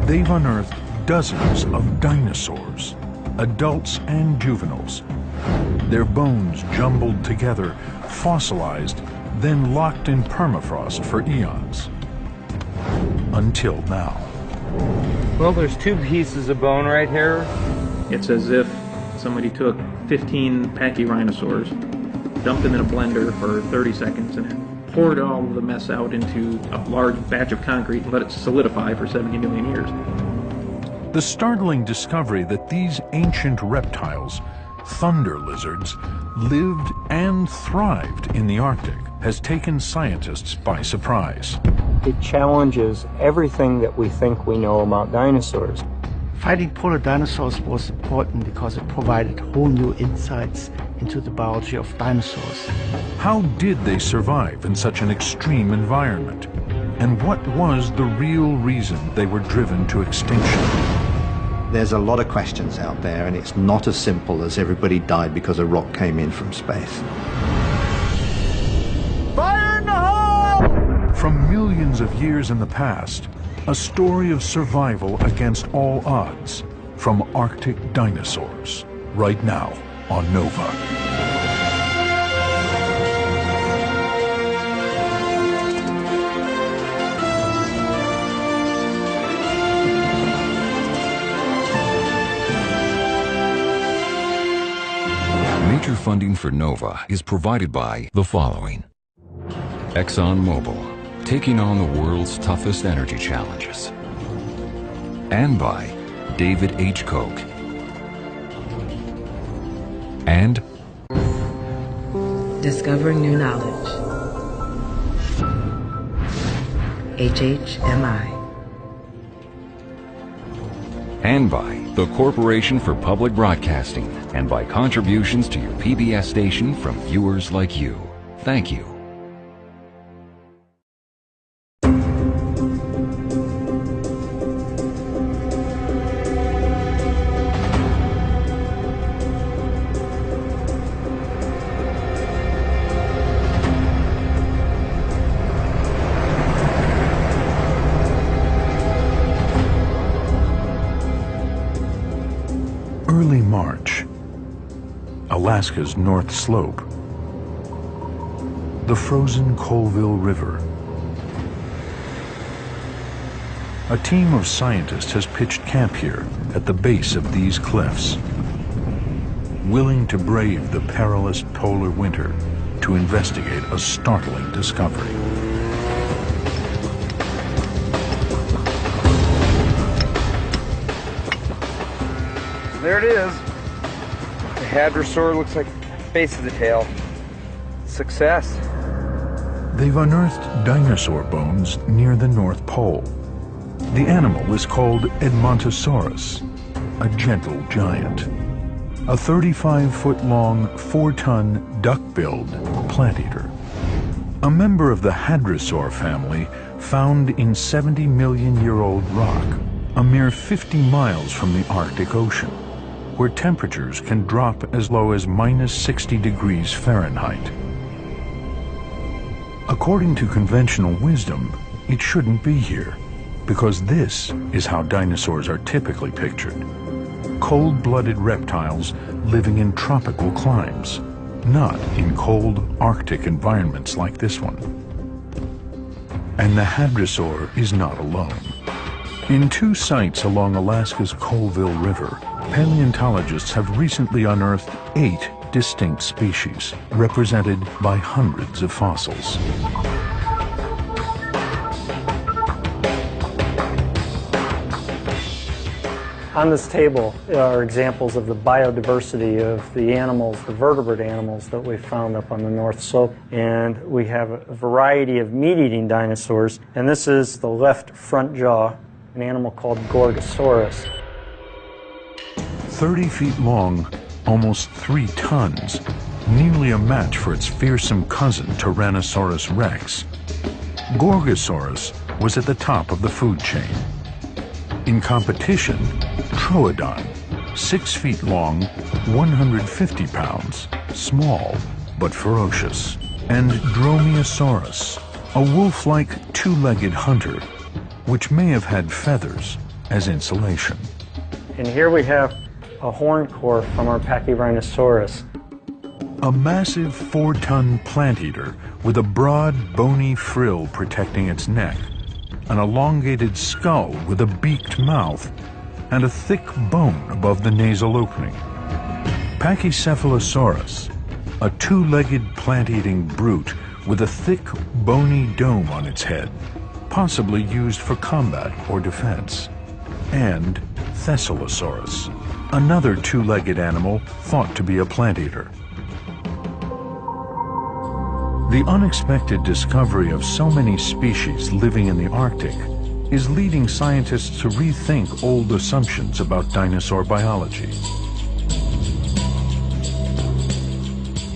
they've unearthed dozens of dinosaurs, adults and juveniles. Their bones jumbled together, fossilized, then locked in permafrost for eons. Until now. Well, there's two pieces of bone right here. It's as if somebody took 15 pachyrhinosaurs, dumped them in a blender for 30 seconds, and then poured all of the mess out into a large batch of concrete and let it solidify for 70 million years. The startling discovery that these ancient reptiles, thunder lizards, lived and thrived in the Arctic has taken scientists by surprise. It challenges everything that we think we know about dinosaurs. Finding polar dinosaurs was important because it provided whole new insights into the biology of dinosaurs. How did they survive in such an extreme environment? And what was the real reason they were driven to extinction? There's a lot of questions out there, and it's not as simple as everybody died because a rock came in from space. Fire in the hole! From millions of years in the past, a story of survival against all odds from Arctic dinosaurs, right now on Nova. Major funding for NOVA is provided by the following. ExxonMobil, taking on the world's toughest energy challenges. And by David H. Koch. And discovering new knowledge. HHMI. And by the Corporation for Public Broadcasting, and by contributions to your PBS station from viewers like you. Thank you. Early March, Alaska's North Slope, the frozen Colville River. A team of scientists has pitched camp here at the base of these cliffs, willing to brave the perilous polar winter to investigate a startling discovery. There it is. The hadrosaur looks like the base of the tail. Success. They've unearthed dinosaur bones near the North Pole. The animal is called Edmontosaurus, a gentle giant. A 35-foot-long, 4-ton, duck-billed plant eater. A member of the hadrosaur family found in 70-million-year-old rock, a mere 50 miles from the Arctic Ocean, where temperatures can drop as low as minus 60 degrees Fahrenheit. According to conventional wisdom, it shouldn't be here, because this is how dinosaurs are typically pictured. Cold-blooded reptiles living in tropical climes, not in cold Arctic environments like this one. And the hadrosaur is not alone. In 2 sites along Alaska's Colville River, paleontologists have recently unearthed 8 distinct species, represented by hundreds of fossils. On this table are examples of the biodiversity of the animals, the vertebrate animals that we found up on the North Slope. And we have a variety of meat-eating dinosaurs. And this is the left front jaw, an animal called Gorgosaurus. 30 feet long, almost 3 tons, nearly a match for its fearsome cousin Tyrannosaurus rex. Gorgosaurus was at the top of the food chain. In competition, Troodon, 6 feet long, 150 pounds, small but ferocious, and Dromaeosaurus, a wolf-like 2-legged hunter, which may have had feathers, as insulation. And here we have a horn core from our Pachyrhinosaurus. A massive 4-ton plant eater with a broad, bony frill protecting its neck, an elongated skull with a beaked mouth, and a thick bone above the nasal opening. Pachycephalosaurus, a 2-legged plant-eating brute with a thick, bony dome on its head, possibly used for combat or defense. And Thessalosaurus, another 2-legged animal thought to be a plant-eater. The unexpected discovery of so many species living in the Arctic is leading scientists to rethink old assumptions about dinosaur biology.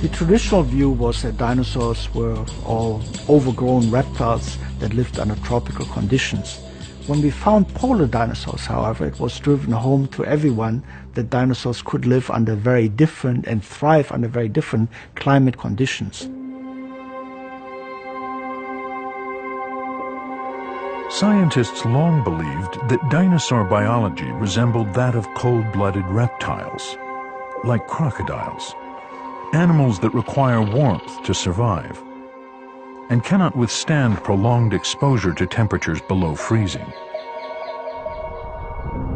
The traditional view was that dinosaurs were all overgrown reptiles that lived under tropical conditions. When we found polar dinosaurs, however, it was driven home to everyone that dinosaurs could live under very different and thrive under very different climate conditions. Scientists long believed that dinosaur biology resembled that of cold-blooded reptiles, like crocodiles, animals that require warmth to survive and cannot withstand prolonged exposure to temperatures below freezing.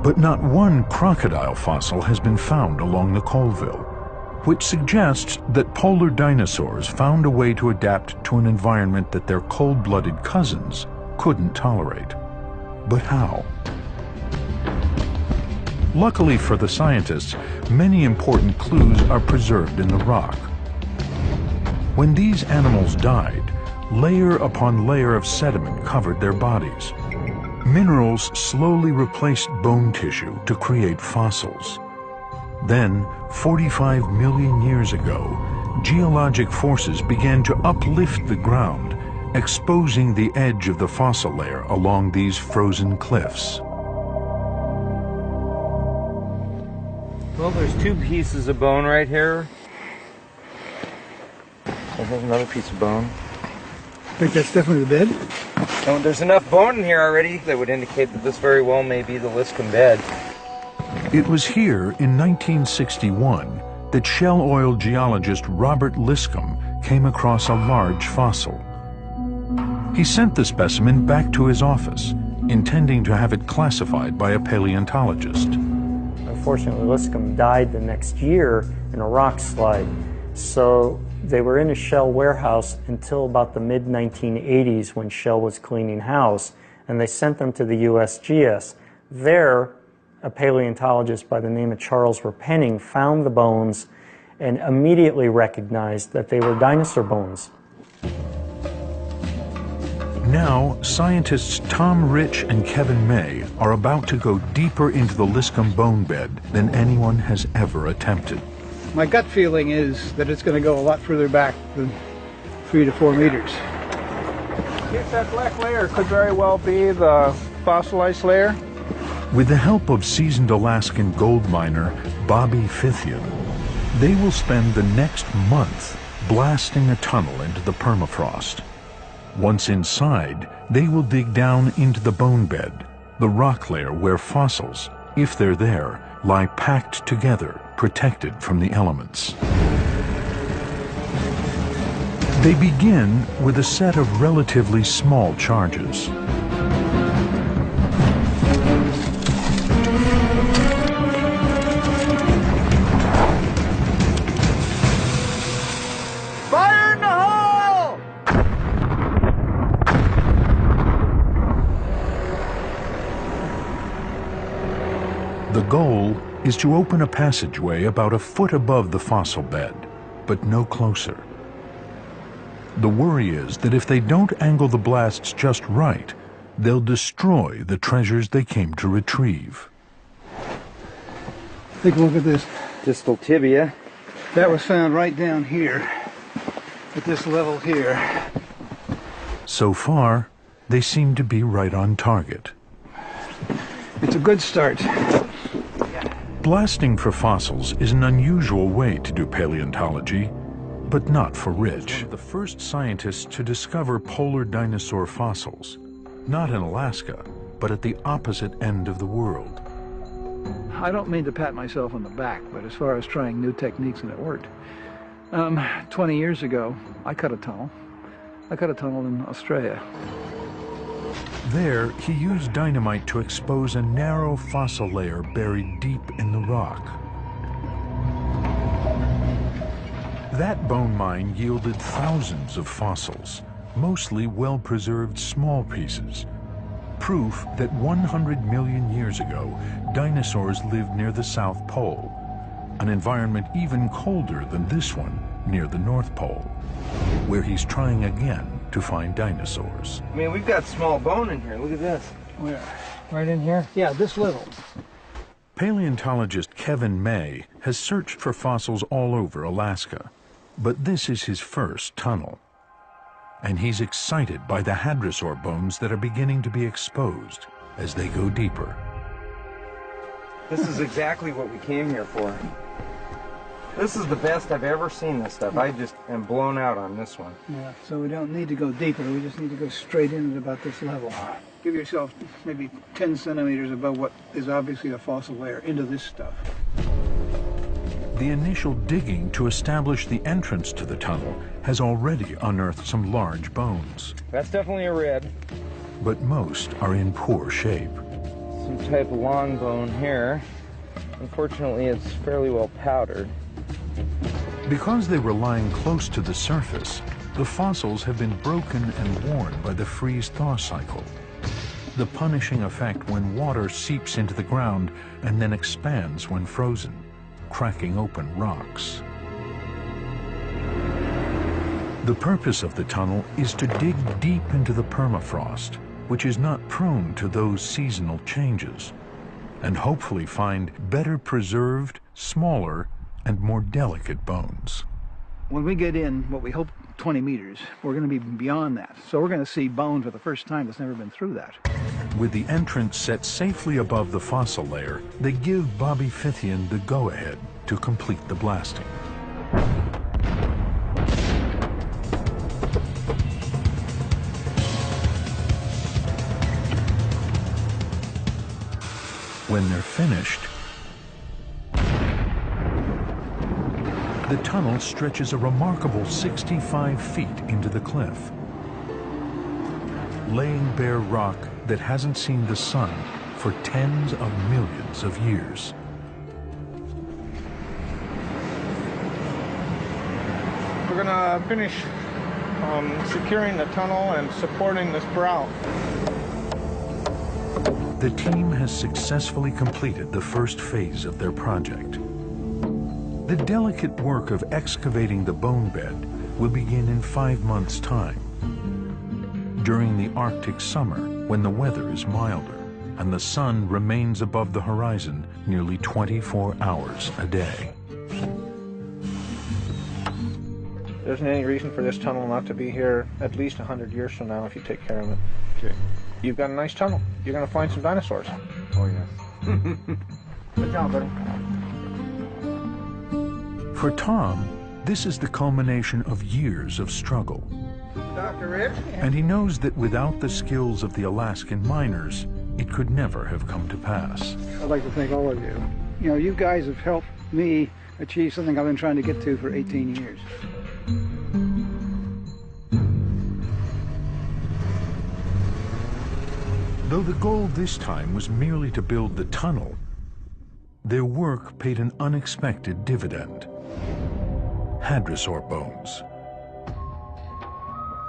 But not one crocodile fossil has been found along the Colville, which suggests that polar dinosaurs found a way to adapt to an environment that their cold-blooded cousins couldn't tolerate. But how? Luckily for the scientists, many important clues are preserved in the rock. When these animals died, layer upon layer of sediment covered their bodies. Minerals slowly replaced bone tissue to create fossils. Then, 45 million years ago, geologic forces began to uplift the ground, exposing the edge of the fossil layer along these frozen cliffs. Well, there's 2 pieces of bone right here. And there's another piece of bone. I think that's definitely the bed. Oh, there's enough bone in here already that would indicate that this very well may be the Liscum bed. It was here in 1961 that Shell Oil geologist Robert Liscum came across a large fossil. He sent the specimen back to his office, intending to have it classified by a paleontologist. Unfortunately, Liscum died the next year in a rock slide, so they were in a Shell warehouse until about the mid-1980s when Shell was cleaning house, and they sent them to the USGS. There, a paleontologist by the name of Charles Repenning found the bones and immediately recognized that they were dinosaur bones. Now, scientists Tom Rich and Kevin May are about to go deeper into the Liscum bone bed than anyone has ever attempted. My gut feeling is that it's going to go a lot further back than 3 to 4 meters. Yes, that black layer could very well be the fossilized layer. With the help of seasoned Alaskan gold miner Bobby Fithian, they will spend the next month blasting a tunnel into the permafrost. Once inside, they will dig down into the bone bed, the rock layer where fossils, if they're there, lie packed together, protected from the elements. They begin with a set of relatively small charges. Fire in the hole! The goal is to open a passageway about a foot above the fossil bed, but no closer. The worry is that if they don't angle the blasts just right, they'll destroy the treasures they came to retrieve. Take a look at this. Distal tibia. That was found right down here, at this level here. So far, they seem to be right on target. It's a good start. Blasting for fossils is an unusual way to do paleontology, but not for Rich. The first scientists to discover polar dinosaur fossils, not in Alaska, but at the opposite end of the world. I don't mean to pat myself on the back, but as far as trying new techniques, and it worked. 20 years ago, I cut a tunnel. I cut a tunnel in Australia. There, he used dynamite to expose a narrow fossil layer buried deep in the rock. That bone mine yielded thousands of fossils, mostly well-preserved small pieces. Proof that 100 million years ago, dinosaurs lived near the South Pole, an environment even colder than this one near the North Pole, where he's trying again to find dinosaurs. I mean, we've got small bone in here. Look at this. Where? Right in here? Yeah, this little. Paleontologist Kevin May has searched for fossils all over Alaska, but this is his first tunnel. And he's excited by the hadrosaur bones that are beginning to be exposed as they go deeper. This is exactly what we came here for. This is the best I've ever seen this stuff. I just am blown out on this one. Yeah, so we don't need to go deeper. We just need to go straight in at about this level. Give yourself maybe 10 centimeters above what is obviously a fossil layer into this stuff. The initial digging to establish the entrance to the tunnel has already unearthed some large bones. That's definitely a red. But most are in poor shape. Some type of long bone here. Unfortunately, it's fairly well powdered. Because they were lying close to the surface, the fossils have been broken and worn by the freeze-thaw cycle, the punishing effect when water seeps into the ground and then expands when frozen, cracking open rocks. The purpose of the tunnel is to dig deep into the permafrost, which is not prone to those seasonal changes, and hopefully find better preserved, smaller, and more delicate bones. When we get in, what we hope 20 meters, we're going to be beyond that. So we're going to see bone for the first time that's never been through that. With the entrance set safely above the fossil layer, they give Bobby Fithian the go-ahead to complete the blasting. When they're finished, the tunnel stretches a remarkable 65 feet into the cliff, laying bare rock that hasn't seen the sun for tens of millions of years. We're going to finish securing the tunnel and supporting this grout. The team has successfully completed the first phase of their project. The delicate work of excavating the bone bed will begin in 5 months' time. During the Arctic summer, when the weather is milder and the sun remains above the horizon nearly 24 hours a day. There isn't any reason for this tunnel not to be here at least 100 years from now if you take care of it. Okay. You've got a nice tunnel. You're going to find some dinosaurs. Oh, yes. Good job, buddy. For Tom, this is the culmination of years of struggle. Dr. Rich? And he knows that without the skills of the Alaskan miners, it could never have come to pass. I'd like to thank all of you. You know, you guys have helped me achieve something I've been trying to get to for 18 years. Though the goal this time was merely to build the tunnel, their work paid an unexpected dividend. Hadrosaur bones.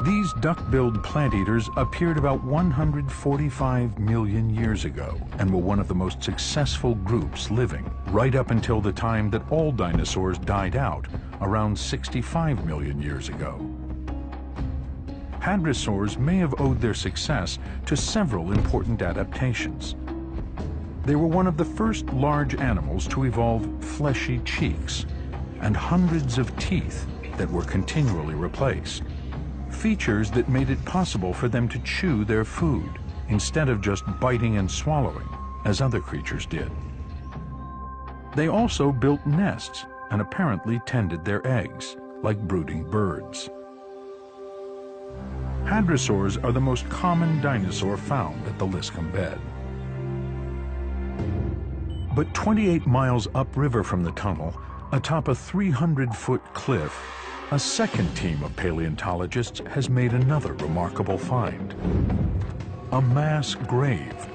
These duck-billed plant-eaters appeared about 145 million years ago and were one of the most successful groups living right up until the time that all dinosaurs died out, around 65 million years ago. Hadrosaurs may have owed their success to several important adaptations. They were one of the first large animals to evolve fleshy cheeks and hundreds of teeth that were continually replaced. Features that made it possible for them to chew their food instead of just biting and swallowing, as other creatures did. They also built nests and apparently tended their eggs, like brooding birds. Hadrosaurs are the most common dinosaur found at the Liscombe bed. But 28 miles upriver from the tunnel, atop a 300-foot cliff, a second team of paleontologists has made another remarkable find. A mass grave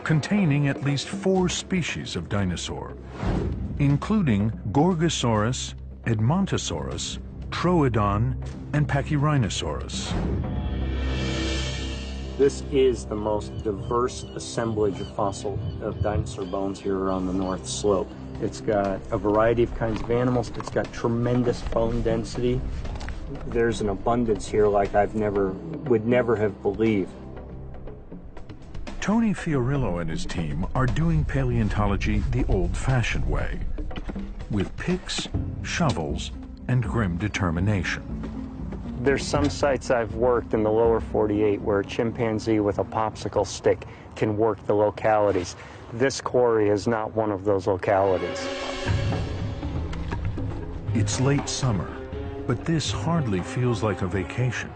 containing at least 4 species of dinosaur, including Gorgosaurus, Edmontosaurus, Troodon, and Pachyrhinosaurus. This is the most diverse assemblage of dinosaur bones here around the North Slope. It's got a variety of kinds of animals. It's got tremendous bone density. There's an abundance here like I would never have believed. Tony Fiorillo and his team are doing paleontology the old-fashioned way, with picks, shovels, and grim determination. There's some sites I've worked in the lower 48 where a chimpanzee with a popsicle stick can work the localities. This quarry is not one of those localities. It's late summer, but this hardly feels like a vacation.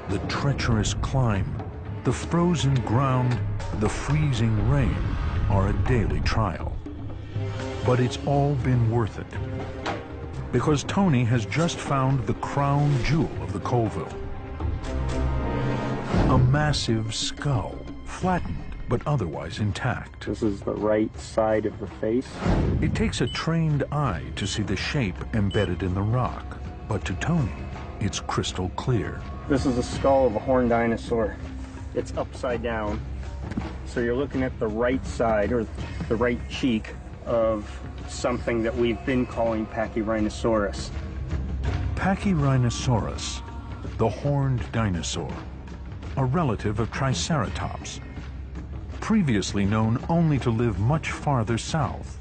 The treacherous climb, the frozen ground, the freezing rain are a daily trial. But it's all been worth it, because Tony has just found the crown jewel of the Colville. A massive skull, flattened but otherwise intact. This is the right side of the face. It takes a trained eye to see the shape embedded in the rock, but to Tony, it's crystal clear. This is the skull of a horned dinosaur. It's upside down, so you're looking at the right side, or the right cheek, of something that we've been calling Pachyrhinosaurus. Pachyrhinosaurus, the horned dinosaur, a relative of Triceratops, previously known only to live much farther south.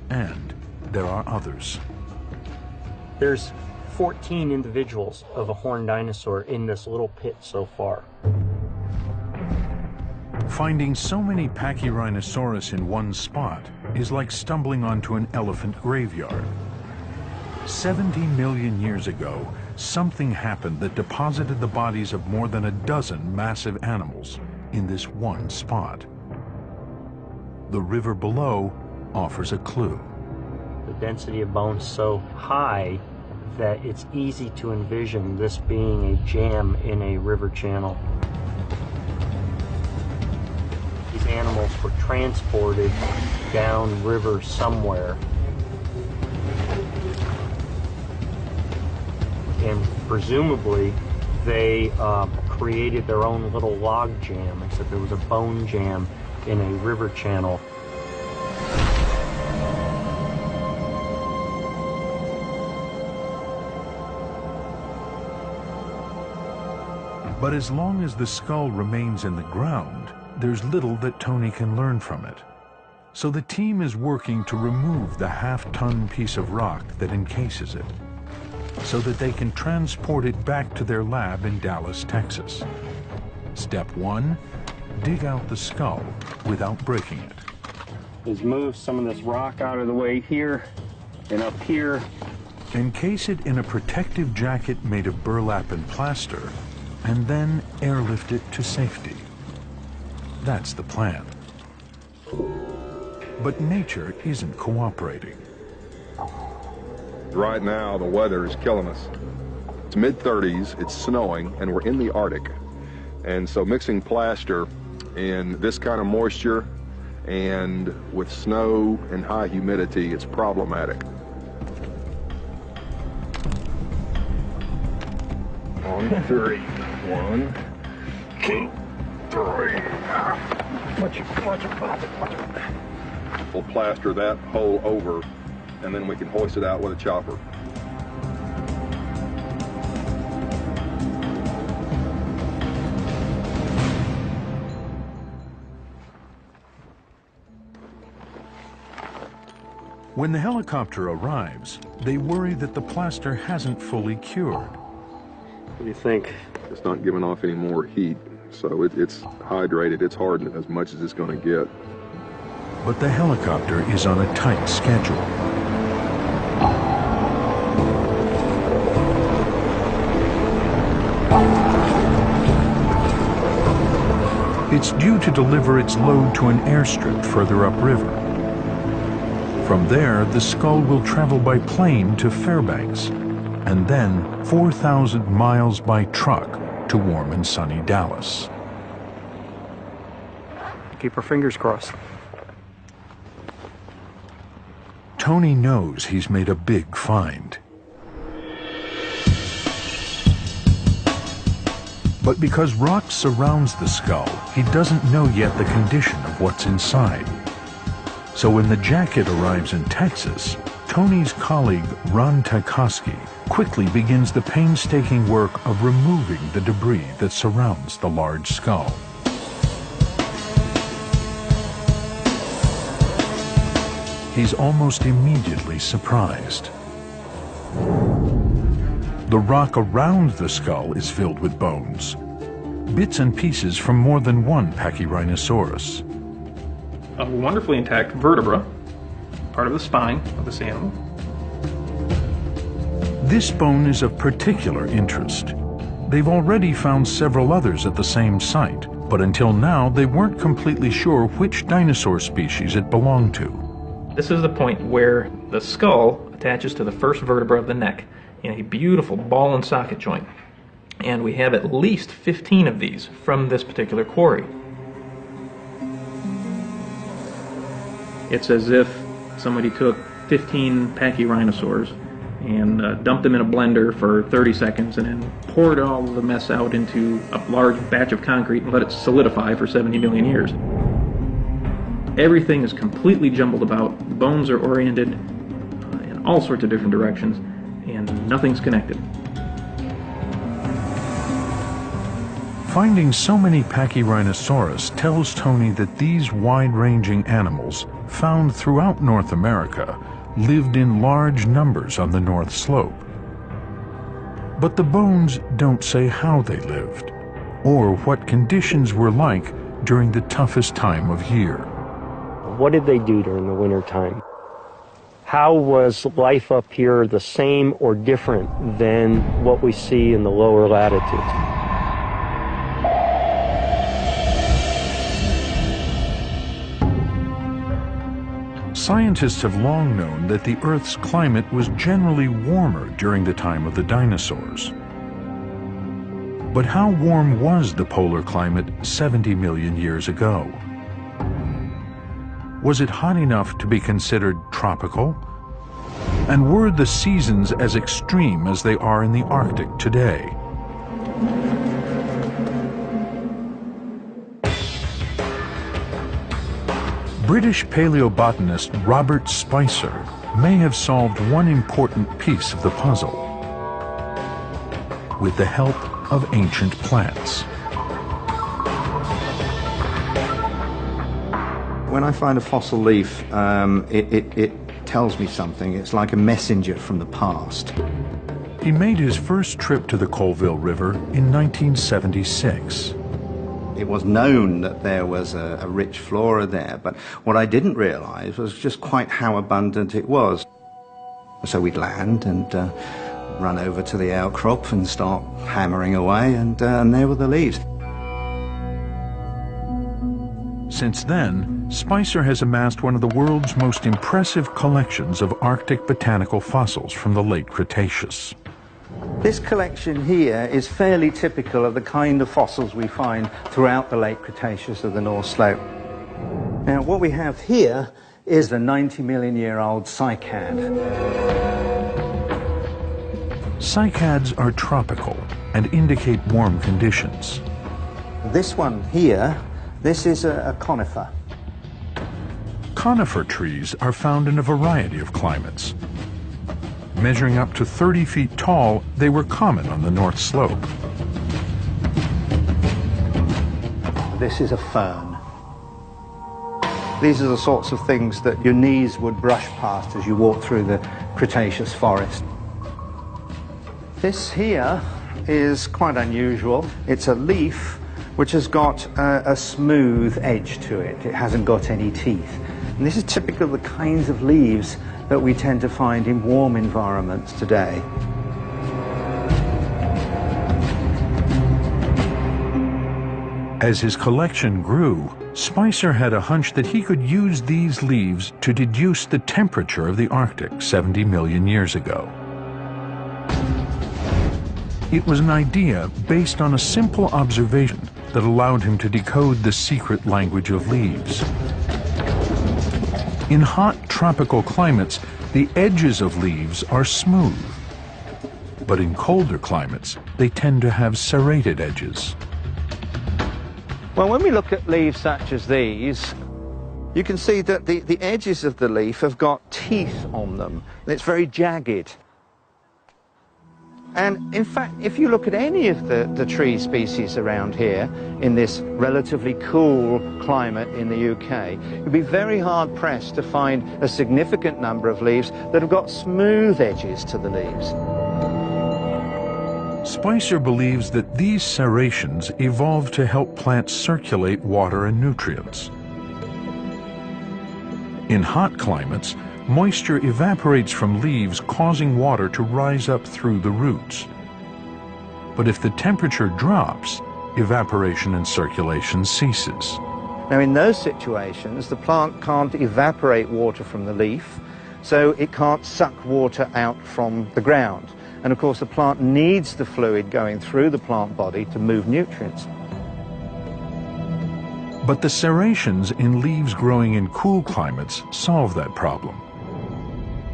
And there are others. There's 14 individuals of a horned dinosaur in this little pit so far. Finding so many Pachyrhinosaurus in one spot is like stumbling onto an elephant graveyard. 70 million years ago, something happened that deposited the bodies of more than a dozen massive animals in this one spot. The river below offers a clue. The density of bone is so high that it's easy to envision this being a jam in a river channel. These animals were transported down river somewhere, and presumably they created their own little log jam, except there was a bone jam in a river channel. But as long as the skull remains in the ground, there's little that Tony can learn from it. So the team is working to remove the half-ton piece of rock that encases it, so that they can transport it back to their lab in Dallas, Texas. Step 1, dig out the skull without breaking it. Is move some of this rock out of the way here and up here. Encase it in a protective jacket made of burlap and plaster, and then airlift it to safety. That's the plan. But nature isn't cooperating. Right now, the weather is killing us. It's mid-30s, it's snowing, and we're in the Arctic. And so mixing plaster in this kind of moisture and with snow and high humidity, it's problematic. On 3. 1, 2, 3. Watch it. We'll plaster that hole over, and then we can hoist it out with a chopper. When the helicopter arrives, they worry that the plaster hasn't fully cured. What do you think? It's not giving off any more heat, so it's hydrated, it's hardened as much as it's going to get. But the helicopter is on a tight schedule. It's due to deliver its load to an airstrip further upriver. From there, the skull will travel by plane to Fairbanks, and then 4,000 miles by truck to warm and sunny Dallas. Keep our fingers crossed. Tony knows he's made a big find. But because rock surrounds the skull, he doesn't know yet the condition of what's inside. So when the jacket arrives in Texas, Tony's colleague Ron Tchaikovsky quickly begins the painstaking work of removing the debris that surrounds the large skull. He's almost immediately surprised. The rock around the skull is filled with bones, bits and pieces from more than one Pachyrhinosaurus. A wonderfully intact vertebra, part of the spine of this animal. This bone is of particular interest. They've already found several others at the same site, but until now they weren't completely sure which dinosaur species it belonged to. This is the point where the skull attaches to the first vertebra of the neck in a beautiful ball and socket joint. And we have at least 15 of these from this particular quarry. It's as if somebody took 15 Pachyrhinosaurs and dumped them in a blender for 30 seconds and then poured all of the mess out into a large batch of concrete and let it solidify for 70 million years. Everything is completely jumbled about, bones are oriented in all sorts of different directions, and nothing's connected. Finding so many Pachyrhinosaurus tells Tony that these wide-ranging animals, found throughout North America, lived in large numbers on the North Slope. But the bones don't say how they lived, or what conditions were like during the toughest time of year. What did they do during the winter time? How was life up here the same or different than what we see in the lower latitudes? Scientists have long known that the Earth's climate was generally warmer during the time of the dinosaurs. But how warm was the polar climate 70 million years ago? Was it hot enough to be considered tropical? And were the seasons as extreme as they are in the Arctic today? British paleobotanist Robert Spicer may have solved one important piece of the puzzle with the help of ancient plants. When I find a fossil leaf, it tells me something. It's like a messenger from the past. He made his first trip to the Colville River in 1976. It was known that there was a rich flora there, but what I didn't realize was just quite how abundant it was. So we'd land and run over to the outcrop and start hammering away, and there were the leaves. Since then, Spicer has amassed one of the world's most impressive collections of Arctic botanical fossils from the late Cretaceous. This collection here is fairly typical of the kind of fossils we find throughout the late Cretaceous of the North Slope. Now, what we have here is a 90-million-year-old cycad. Cycads are tropical and indicate warm conditions. This one here, this is a conifer. Conifer trees are found in a variety of climates. Measuring up to 30 feet tall, they were common on the North Slope. This is a fern. These are the sorts of things that your knees would brush past as you walk through the Cretaceous forest. This here is quite unusual. It's a leaf which has got a smooth edge to it. It hasn't got any teeth. And this is typical of the kinds of leaves that we tend to find in warm environments today. As his collection grew, Spicer had a hunch that he could use these leaves to deduce the temperature of the Arctic 70 million years ago. It was an idea based on a simple observation that allowed him to decode the secret language of leaves. In hot tropical climates, the edges of leaves are smooth. But in colder climates, they tend to have serrated edges. Well, when we look at leaves such as these, you can see that the edges of the leaf have got teeth on them. It's very jagged. And in fact, if you look at any of the tree species around here in this relatively cool climate in the UK, you'd be very hard pressed to find a significant number of leaves that have got smooth edges to the leaves. Spicer believes that these serrations evolved to help plants circulate water and nutrients. In hot climates, moisture evaporates from leaves, causing water to rise up through the roots. But if the temperature drops, evaporation and circulation ceases. Now, in those situations, the plant can't evaporate water from the leaf, so it can't suck water out from the ground. And of course, the plant needs the fluid going through the plant body to move nutrients. But the serrations in leaves growing in cool climates solve that problem,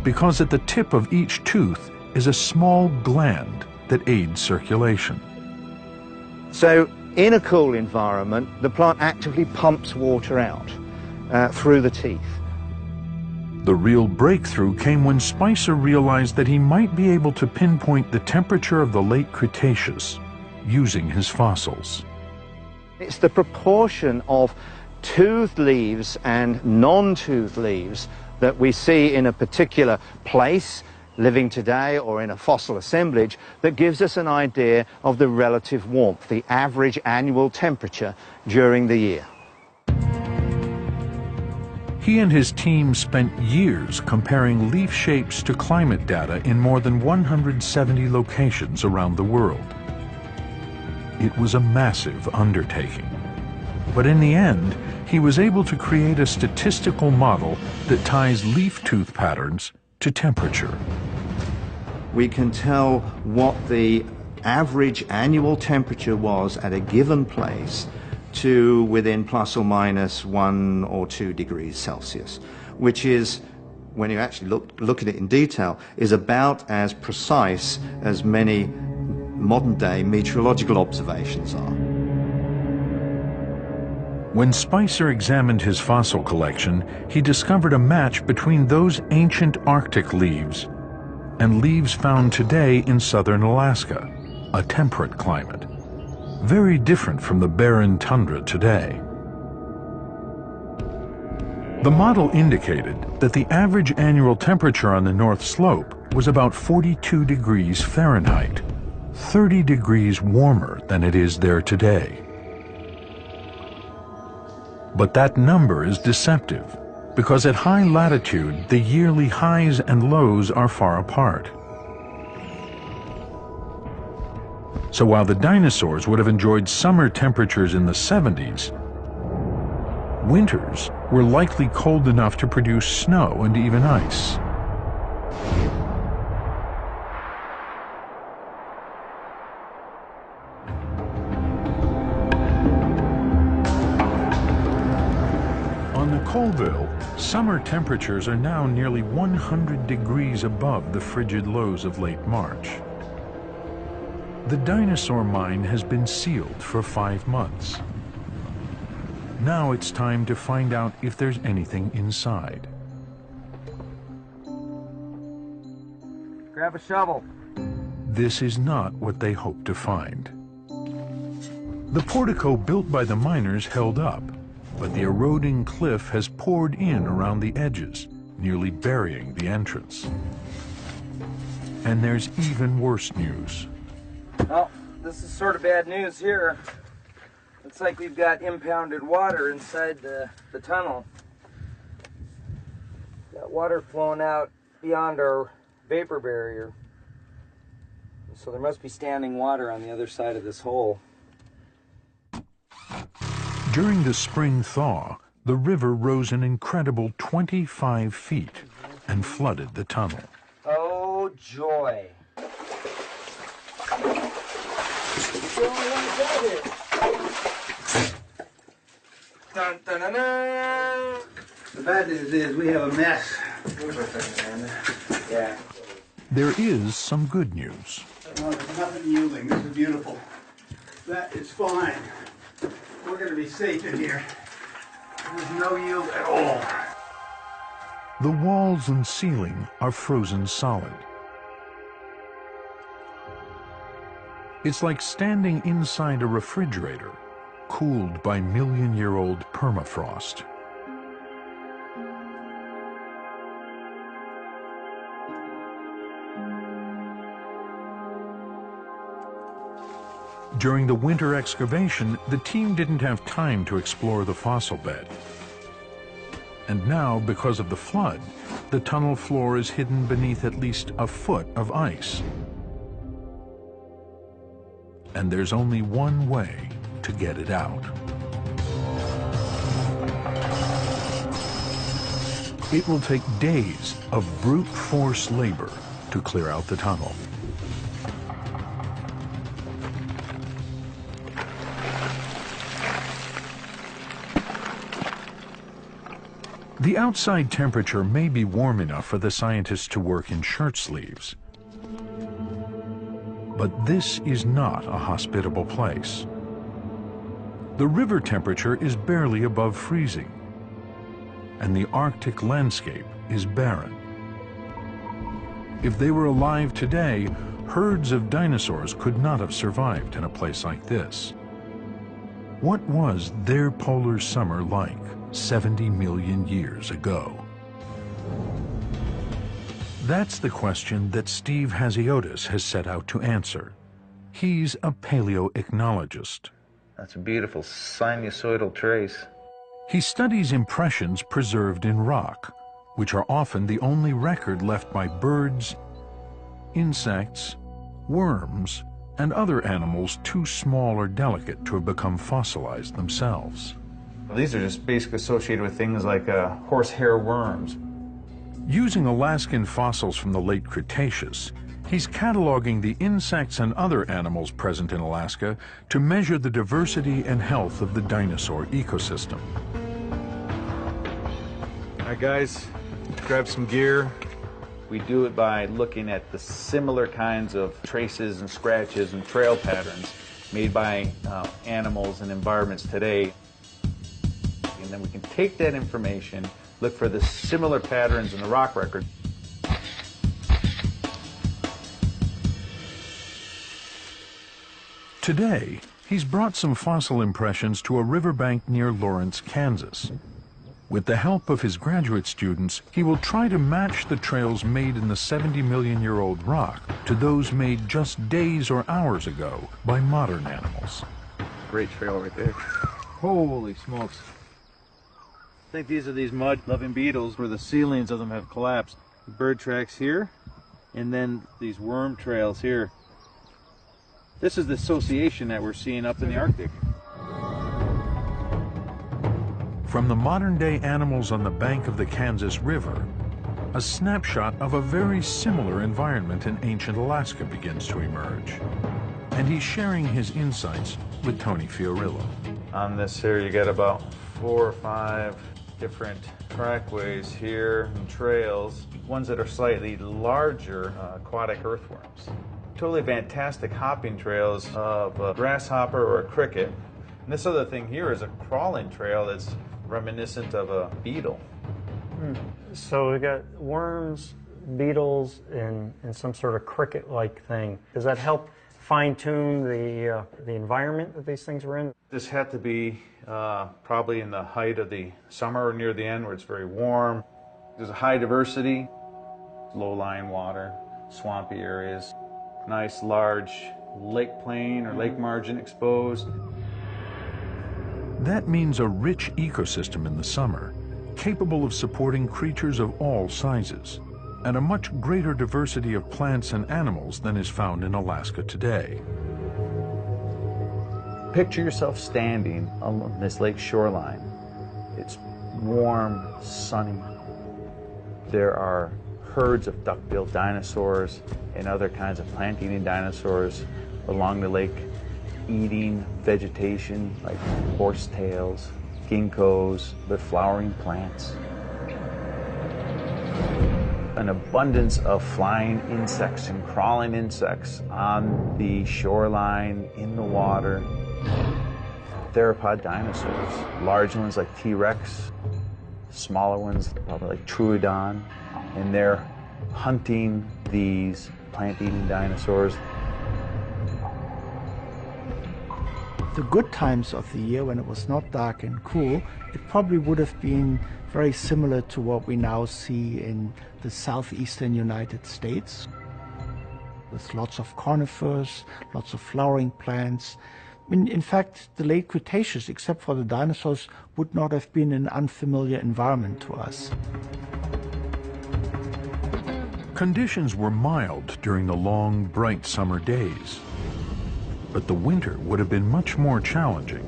because at the tip of each tooth is a small gland that aids circulation. So in a cool environment, the plant actively pumps water out through the teeth. The real breakthrough came when Spicer realized that he might be able to pinpoint the temperature of the late Cretaceous using his fossils. It's the proportion of toothed leaves and non-toothed leaves that we see in a particular place, living today, or in a fossil assemblage, that gives us an idea of the relative warmth, the average annual temperature during the year. He and his team spent years comparing leaf shapes to climate data in more than 170 locations around the world. It was a massive undertaking. But in the end, he was able to create a statistical model that ties leaf tooth patterns to temperature. We can tell what the average annual temperature was at a given place to within plus or minus 1 or 2 degrees Celsius, which is, when you actually look at it in detail, is about as precise as many modern-day meteorological observations are. When Spicer examined his fossil collection, he discovered a match between those ancient Arctic leaves and leaves found today in southern Alaska, a temperate climate, very different from the barren tundra today. The model indicated that the average annual temperature on the North Slope was about 42 degrees Fahrenheit, 30 degrees warmer than it is there today. But that number is deceptive, because at high latitude, the yearly highs and lows are far apart. So while the dinosaurs would have enjoyed summer temperatures in the 70s, winters were likely cold enough to produce snow and even ice. On the Colville, summer temperatures are now nearly 100 degrees above the frigid lows of late March. The dinosaur mine has been sealed for 5 months. Now it's time to find out if there's anything inside. Grab a shovel. This is not what they hoped to find. The portico built by the miners held up, but the eroding cliff has poured in around the edges, nearly burying the entrance. And there's even worse news. Well, this is sort of bad news here. Looks like we've got impounded water inside the tunnel. Got water flowing out beyond our vapor barrier. So there must be standing water on the other side of this hole. During the spring thaw, the river rose an incredible 25 feet and flooded the tunnel. Oh, joy. Dun, dun, dun, dun. The bad news is we have a mess. Yeah. There is some good news. Well, there's nothing yielding. This is beautiful. That is fine. We're going to be safe in here. There's no yield at all. The walls and ceiling are frozen solid. It's like standing inside a refrigerator, cooled by million-year-old permafrost. During the winter excavation, the team didn't have time to explore the fossil bed. And now, because of the flood, the tunnel floor is hidden beneath at least a foot of ice. And there's only one way to get it out. It will take days of brute force labor to clear out the tunnel. The outside temperature may be warm enough for the scientists to work in shirt sleeves. But this is not a hospitable place. The river temperature is barely above freezing, and the Arctic landscape is barren. If they were alive today, herds of dinosaurs could not have survived in a place like this. What was their polar summer like 70 million years ago? That's the question that Steve Hasiotis has set out to answer. He's a paleoichnologist. That's a beautiful sinusoidal trace. He studies impressions preserved in rock, which are often the only record left by birds, insects, worms, and other animals too small or delicate to have become fossilized themselves. These are just basically associated with things like horsehair worms. Using Alaskan fossils from the late Cretaceous, he's cataloging the insects and other animals present in Alaska to measure the diversity and health of the dinosaur ecosystem. All right, guys, grab some gear. We do it by looking at the similar kinds of traces and scratches and trail patterns made by animals and environments today. And then we can take that information, look for the similar patterns in the rock record. Today, he's brought some fossil impressions to a riverbank near Lawrence, Kansas. With the help of his graduate students, he will try to match the trails made in the 70-million-year-old rock to those made just days or hours ago by modern animals. Great trail right there. Holy smokes. I think these are these mud-loving beetles where the ceilings of them have collapsed. Bird tracks here, and then these worm trails here. This is the association that we're seeing up in the Arctic. From the modern-day animals on the bank of the Kansas River, a snapshot of a very similar environment in ancient Alaska begins to emerge. And he's sharing his insights with Tony Fiorillo. On this here, you get about 4 or 5 different trackways here and trails, ones that are slightly larger aquatic earthworms. Totally fantastic hopping trails of a grasshopper or a cricket. And this other thing here is a crawling trail that's reminiscent of a beetle. So we got worms, beetles, and some sort of cricket-like thing. Does that help fine-tune the environment that these things were in? This had to be probably in the height of the summer or near the end where it's very warm. There's a high diversity, low-lying water, swampy areas, nice large lake plain or lake margin exposed. That means a rich ecosystem in the summer, capable of supporting creatures of all sizes, and a much greater diversity of plants and animals than is found in Alaska today. Picture yourself standing on this lake shoreline. It's warm, sunny. There are herds of duck-billed dinosaurs and other kinds of plant-eating dinosaurs along the lake, eating vegetation like horsetails, ginkgos, but flowering plants. An abundance of flying insects and crawling insects on the shoreline, in the water. Theropod dinosaurs, large ones like T-Rex, smaller ones probably like Troodon, and they're hunting these plant-eating dinosaurs. The good times of the year, when it was not dark and cool, it probably would have been very similar to what we now see in the southeastern United States, with lots of conifers, lots of flowering plants. In fact, the late Cretaceous, except for the dinosaurs, would not have been an unfamiliar environment to us. Conditions were mild during the long, bright summer days, but the winter would have been much more challenging.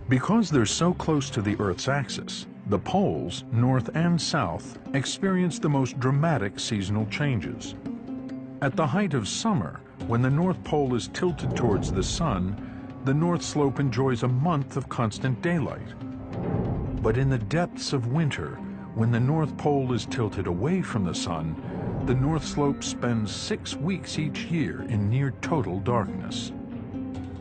Because they're so close to the Earth's axis, the poles, north and south, experience the most dramatic seasonal changes. At the height of summer, when the North Pole is tilted towards the sun, the North Slope enjoys a month of constant daylight. But in the depths of winter, when the North Pole is tilted away from the sun, the North Slope spends 6 weeks each year in near total darkness.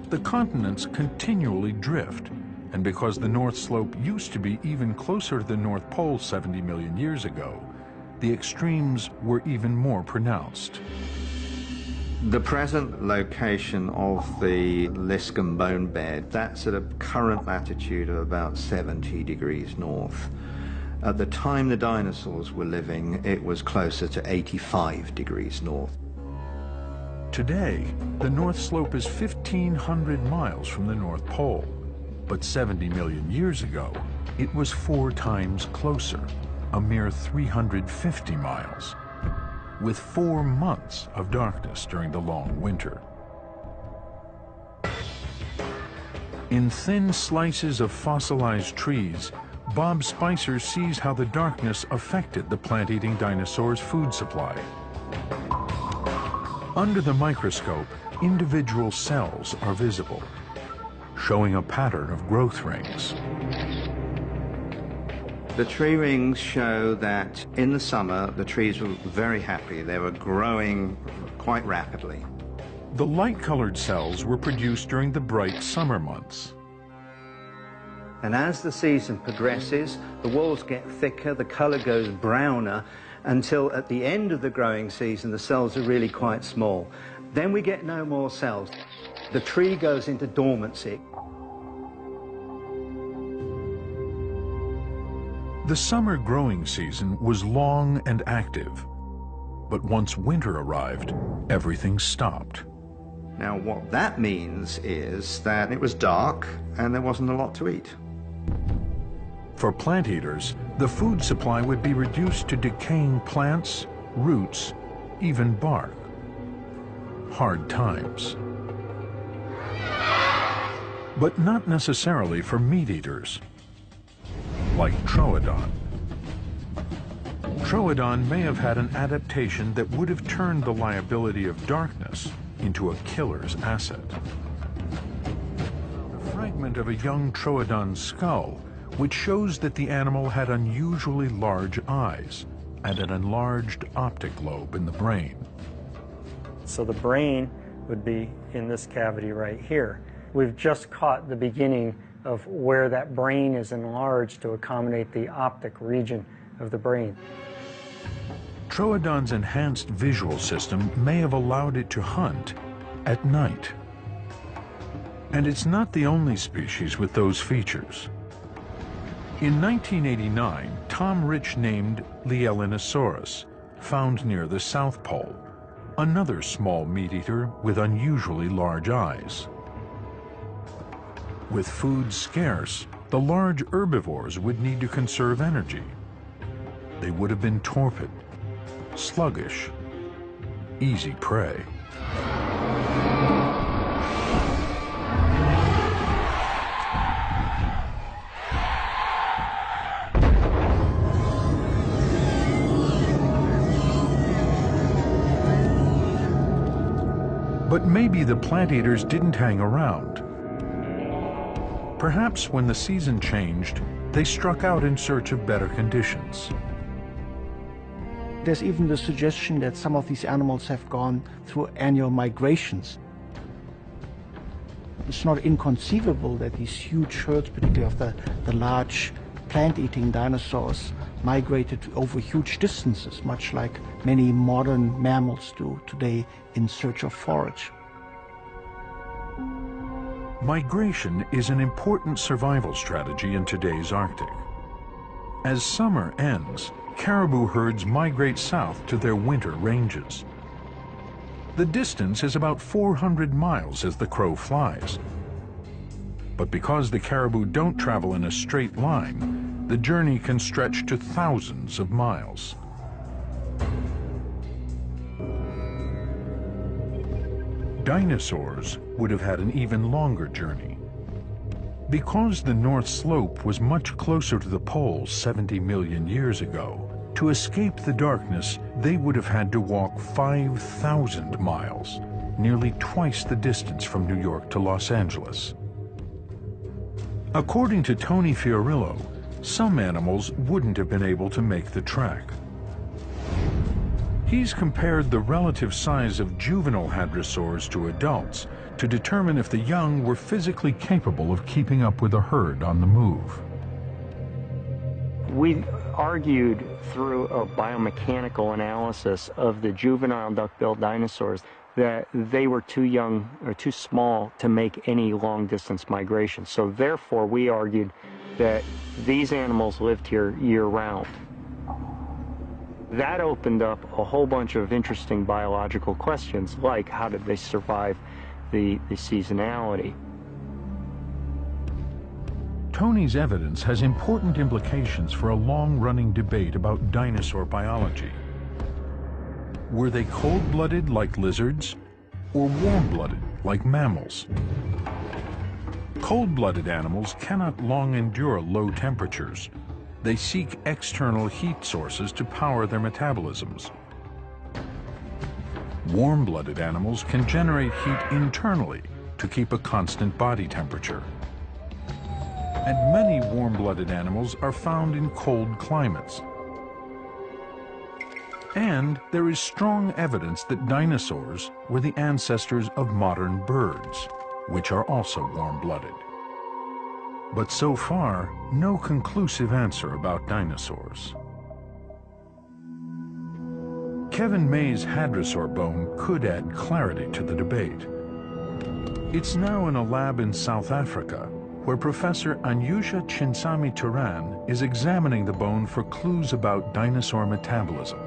The continents continually drift, and because the North Slope used to be even closer to the North Pole 70 million years ago, the extremes were even more pronounced. The present location of the Liscombe bone bed, that's at a current latitude of about 70 degrees north. At the time the dinosaurs were living, it was closer to 85 degrees north. Today, the North Slope is 1,500 miles from the North Pole, but 70 million years ago, it was 4 times closer, a mere 350 miles, with 4 months of darkness during the long winter. In thin slices of fossilized trees, Bob Spicer sees how the darkness affected the plant-eating dinosaurs' food supply. Under the microscope, individual cells are visible, showing a pattern of growth rings. The tree rings show that in the summer, the trees were very happy. They were growing quite rapidly. The light-colored cells were produced during the bright summer months. And as the season progresses, the walls get thicker, the color goes browner, until at the end of the growing season, the cells are really quite small. Then we get no more cells. The tree goes into dormancy. The summer growing season was long and active, but once winter arrived, everything stopped. Now, what that means is that it was dark and there wasn't a lot to eat. For plant eaters, the food supply would be reduced to decaying plants, roots, even bark. Hard times. But not necessarily for meat eaters, like Troodon. Troodon may have had an adaptation that would have turned the liability of darkness into a killer's asset. A fragment of a young Troodon skull, which shows that the animal had unusually large eyes and an enlarged optic lobe in the brain. So the brain would be in this cavity right here. We've just caught the beginning of where that brain is enlarged to accommodate the optic region of the brain. Troodon's enhanced visual system may have allowed it to hunt at night. And it's not the only species with those features. In 1989, Tom Rich named Lielinosaurus, found near the South Pole, another small meat-eater with unusually large eyes. With food scarce, the large herbivores would need to conserve energy. They would have been torpid, sluggish, easy prey. But maybe the plant eaters didn't hang around. Perhaps when the season changed, they struck out in search of better conditions. There's even the suggestion that some of these animals have gone through annual migrations. It's not inconceivable that these huge herds, particularly of the large plant-eating dinosaurs, migrated over huge distances, much like many modern mammals do today in search of forage. Migration is an important survival strategy in today's Arctic. As summer ends, caribou herds migrate south to their winter ranges. The distance is about 400 miles as the crow flies. But because the caribou don't travel in a straight line, the journey can stretch to thousands of miles. Dinosaurs would have had an even longer journey. Because the North Slope was much closer to the poles 70 million years ago, to escape the darkness, they would have had to walk 5,000 miles, nearly twice the distance from New York to Los Angeles. According to Tony Fiorillo, some animals wouldn't have been able to make the trek. He's compared the relative size of juvenile hadrosaurs to adults to determine if the young were physically capable of keeping up with a herd on the move. We argued through a biomechanical analysis of the juvenile duck-billed dinosaurs that they were too young or too small to make any long-distance migration. So therefore, we argued that these animals lived here year-round. That opened up a whole bunch of interesting biological questions, like how did they survive the seasonality? Tony's evidence has important implications for a long-running debate about dinosaur biology. Were they cold-blooded like lizards, or warm-blooded like mammals? Cold-blooded animals cannot long endure low temperatures. They seek external heat sources to power their metabolisms. Warm-blooded animals can generate heat internally to keep a constant body temperature. And many warm-blooded animals are found in cold climates. And there is strong evidence that dinosaurs were the ancestors of modern birds, which are also warm-blooded. But so far, no conclusive answer about dinosaurs. Kevin May's hadrosaur bone could add clarity to the debate. It's now in a lab in South Africa, where Professor Anyusha Chinsami-Turan is examining the bone for clues about dinosaur metabolism.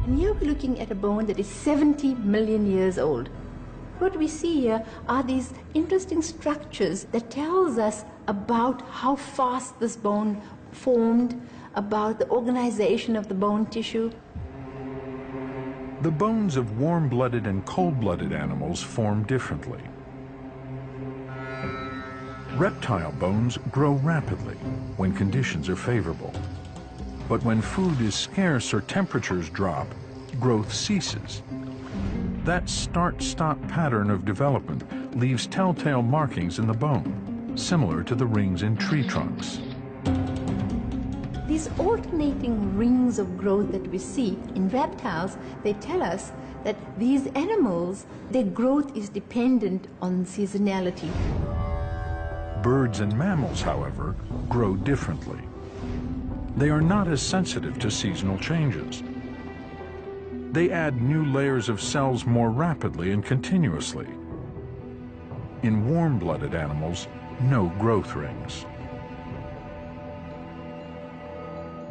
And here we're looking at a bone that is 70 million years old. What we see here are these interesting structures that tells us about how fast this bone formed, about the organization of the bone tissue. The bones of warm-blooded and cold-blooded animals form differently. Reptile bones grow rapidly when conditions are favorable. But when food is scarce or temperatures drop, growth ceases. That start-stop pattern of development leaves telltale markings in the bone, similar to the rings in tree trunks. These alternating rings of growth that we see in reptiles, they tell us that these animals, their growth is dependent on seasonality. Birds and mammals, however, grow differently. They are not as sensitive to seasonal changes. They add new layers of cells more rapidly and continuously. In warm-blooded animals, no growth rings.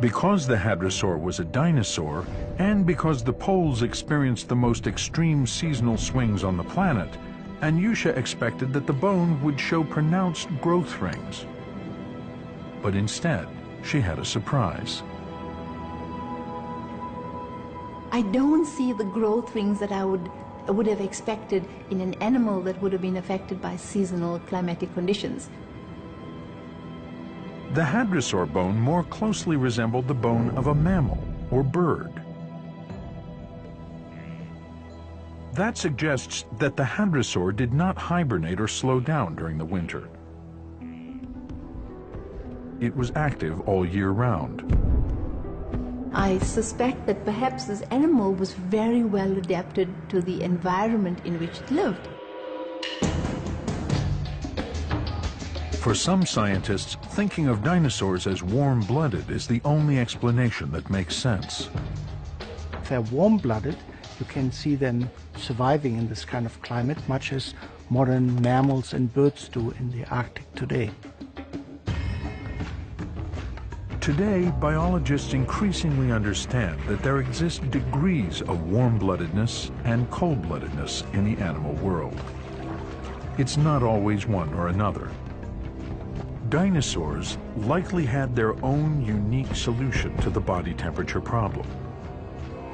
Because the hadrosaur was a dinosaur, and because the poles experienced the most extreme seasonal swings on the planet, Anyusha expected that the bone would show pronounced growth rings. But instead, she had a surprise. I don't see the growth rings that I would have expected in an animal that would have been affected by seasonal climatic conditions. The hadrosaur bone more closely resembled the bone of a mammal or bird. That suggests that the hadrosaur did not hibernate or slow down during the winter. It was active all year round. I suspect that perhaps this animal was very well adapted to the environment in which it lived. For some scientists, thinking of dinosaurs as warm-blooded is the only explanation that makes sense. If they're warm-blooded, you can see them surviving in this kind of climate, much as modern mammals and birds do in the Arctic today. Today, biologists increasingly understand that there exist degrees of warm-bloodedness and cold-bloodedness in the animal world. It's not always one or another. Dinosaurs likely had their own unique solution to the body temperature problem,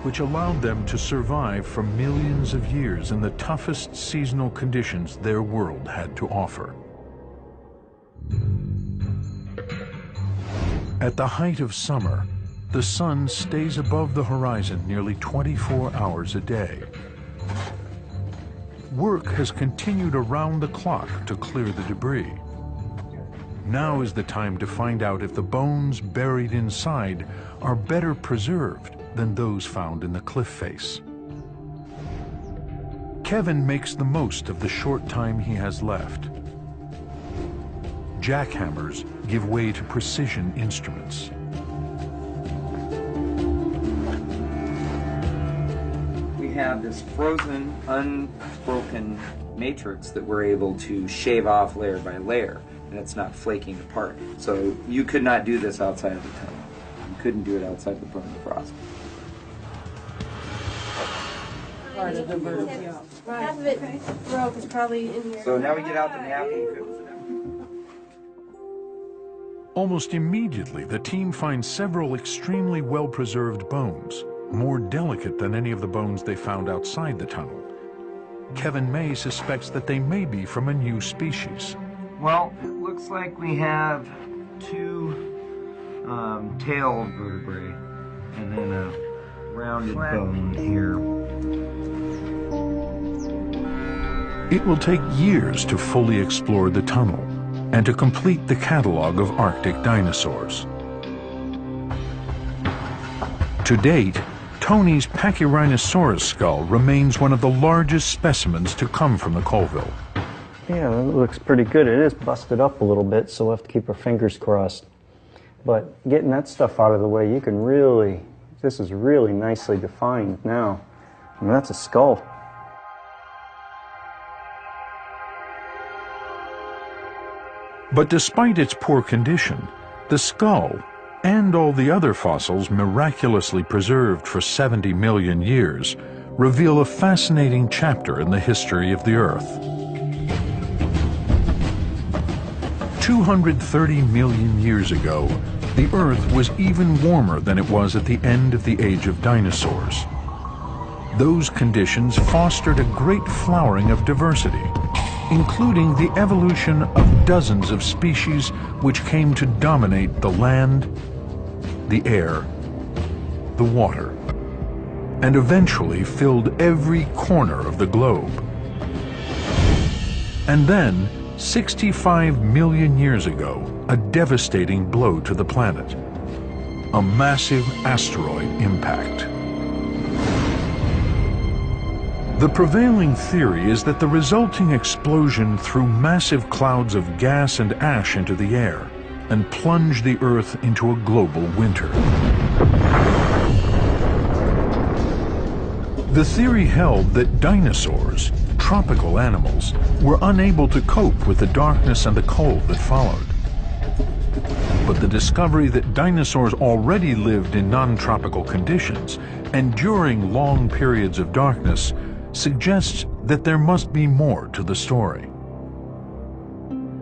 which allowed them to survive for millions of years in the toughest seasonal conditions their world had to offer. At the height of summer, the sun stays above the horizon nearly 24 hours a day. Work has continued around the clock to clear the debris. Now is the time to find out if the bones buried inside are better preserved than those found in the cliff face. Kevin makes the most of the short time he has left. Jackhammers give way to precision instruments. We have this frozen, unbroken matrix that we're able to shave off layer by layer, and it's not flaking apart. So you could not do this outside of the tunnel. You couldn't do it outside the permafrost. Part of the vertebra. Right. Half of it broke is probably in here. So now we get out the mapping. Almost immediately, the team finds several extremely well-preserved bones, more delicate than any of the bones they found outside the tunnel. Kevin May suspects that they may be from a new species. Well, it looks like we have two tail vertebrae and then a rounded bone here. It will take years to fully explore the tunnel and to complete the catalog of Arctic dinosaurs. To date, Tony's Pachyrhinosaurus skull remains one of the largest specimens to come from the Colville. Yeah, it looks pretty good. It is busted up a little bit, so we'll have to keep our fingers crossed. But getting that stuff out of the way, you can really, this is really nicely defined now. I mean, that's a skull. But despite its poor condition, the skull and all the other fossils miraculously preserved for 70 million years reveal a fascinating chapter in the history of the Earth. 230 million years ago, the Earth was even warmer than it was at the end of the age of dinosaurs. Those conditions fostered a great flowering of diversity, including the evolution of dozens of species which came to dominate the land, the air, the water, and eventually filled every corner of the globe. And then, 65 million years ago, a devastating blow to the planet. A massive asteroid impact. The prevailing theory is that the resulting explosion threw massive clouds of gas and ash into the air and plunged the Earth into a global winter. The theory held that dinosaurs, tropical animals, were unable to cope with the darkness and the cold that followed. But the discovery that dinosaurs already lived in non-tropical conditions and during long periods of darkness suggests that there must be more to the story.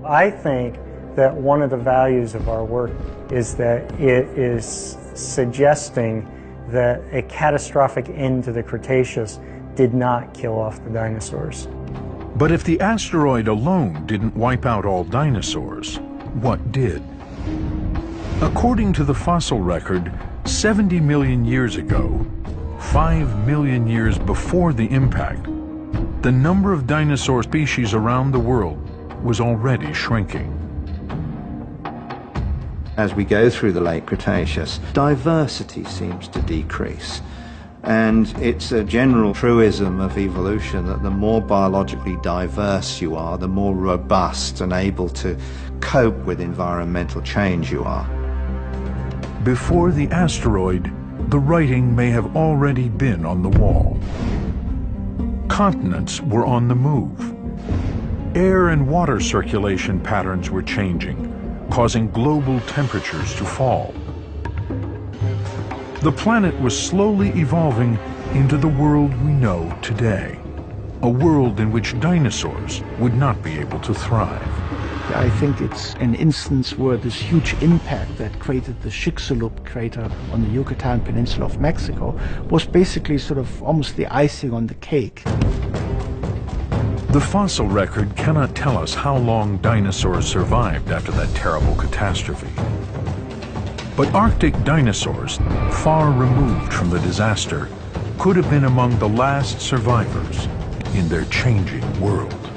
I think that one of the values of our work is that it is suggesting that a catastrophic end to the Cretaceous did not kill off the dinosaurs. But if the asteroid alone didn't wipe out all dinosaurs, what did? According to the fossil record, 70 million years ago, 5 million years before the impact, the number of dinosaur species around the world was already shrinking. As we go through the late Cretaceous, diversity seems to decrease. And it's a general truism of evolution that the more biologically diverse you are, the more robust and able to cope with environmental change you are. Before the asteroid, the writing may have already been on the wall. Continents were on the move. Air and water circulation patterns were changing, causing global temperatures to fall. The planet was slowly evolving into the world we know today, a world in which dinosaurs would not be able to thrive. I think it's an instance where this huge impact that created the Chicxulub crater on the Yucatan Peninsula of Mexico was basically sort of almost the icing on the cake. The fossil record cannot tell us how long dinosaurs survived after that terrible catastrophe. But Arctic dinosaurs, far removed from the disaster, could have been among the last survivors in their changing world.